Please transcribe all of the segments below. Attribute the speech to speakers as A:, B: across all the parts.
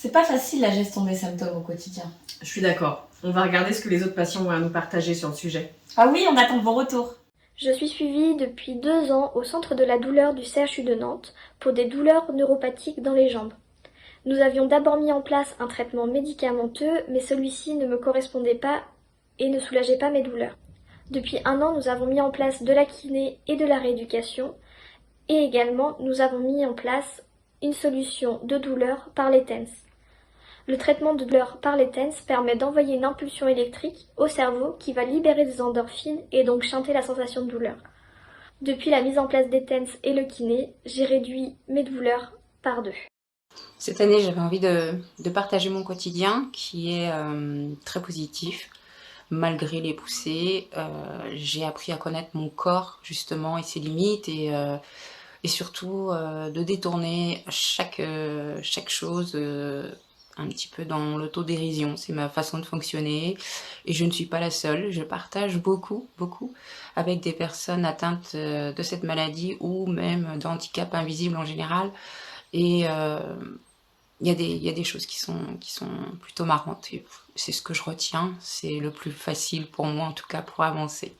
A: C'est pas facile la gestion des symptômes au quotidien.
B: Je suis d'accord. On va regarder ce que les autres patients ont à nous partager sur le sujet.
A: Ah oui, on attend vos retours.
C: Je suis suivie depuis 2 ans au centre de la douleur du CHU de Nantes pour des douleurs neuropathiques dans les jambes. Nous avions d'abord mis en place un traitement médicamenteux, mais celui-ci ne me correspondait pas et ne soulageait pas mes douleurs. Depuis 1 an, nous avons mis en place de la kiné et de la rééducation, et également nous avons mis en place une solution de douleur par les TENS. Le traitement de douleur par les TENS permet d'envoyer une impulsion électrique au cerveau qui va libérer des endorphines et donc chanter la sensation de douleur. Depuis la mise en place des TENS et le kiné, j'ai réduit mes douleurs par 2.
D: Cette année, j'avais envie de partager mon quotidien qui est très positif. Malgré les poussées, j'ai appris à connaître mon corps justement et ses limites et surtout de détourner chaque chose un petit peu dans l'autodérision. C'est ma façon de fonctionner et je ne suis pas la seule. Je partage beaucoup avec des personnes atteintes de cette maladie ou même d'handicap invisible en général. Et il y a des choses qui sont plutôt marrantes. Et c'est ce que je retiens. C'est le plus facile pour moi, en tout cas, pour avancer.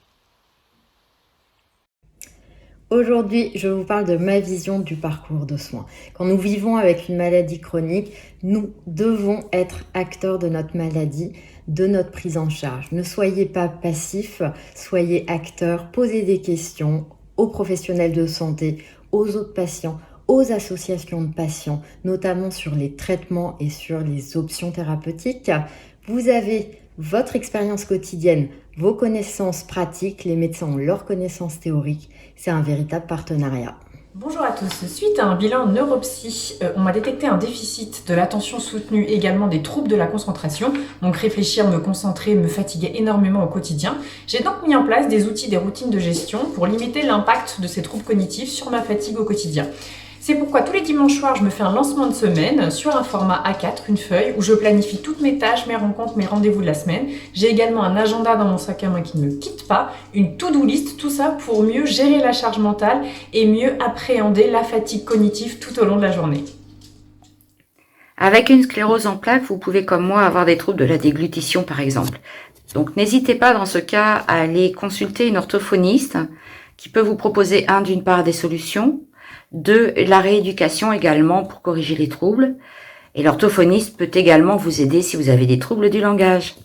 E: Aujourd'hui, je vous parle de ma vision du parcours de soins. Quand nous vivons avec une maladie chronique, nous devons être acteurs de notre maladie, de notre prise en charge. Ne soyez pas passifs, soyez acteurs, posez des questions aux professionnels de santé, aux autres patients, aux associations de patients, notamment sur les traitements et sur les options thérapeutiques. Vous avez votre expérience quotidienne, vos connaissances pratiques, les médecins ont leurs connaissances théoriques. C'est un véritable partenariat.
B: Bonjour à tous. Suite à un bilan neuropsy, on m'a détecté un déficit de l'attention soutenue, également des troubles de la concentration. Donc réfléchir, me concentrer, me fatiguait énormément au quotidien. J'ai donc mis en place des outils, des routines de gestion pour limiter l'impact de ces troubles cognitifs sur ma fatigue au quotidien. C'est pourquoi tous les dimanches soirs, je me fais un lancement de semaine sur un format A4, une feuille, où je planifie toutes mes tâches, mes rencontres, mes rendez-vous de la semaine. J'ai également un agenda dans mon sac à main qui ne me quitte pas, une to-do list, tout ça pour mieux gérer la charge mentale et mieux appréhender la fatigue cognitive tout au long de la journée.
F: Avec une sclérose en plaques, vous pouvez comme moi avoir des troubles de la déglutition par exemple. Donc n'hésitez pas dans ce cas à aller consulter une orthophoniste qui peut vous proposer d'une part des solutions, 2, la rééducation également pour corriger les troubles. Et l'orthophoniste peut également vous aider si vous avez des troubles du langage.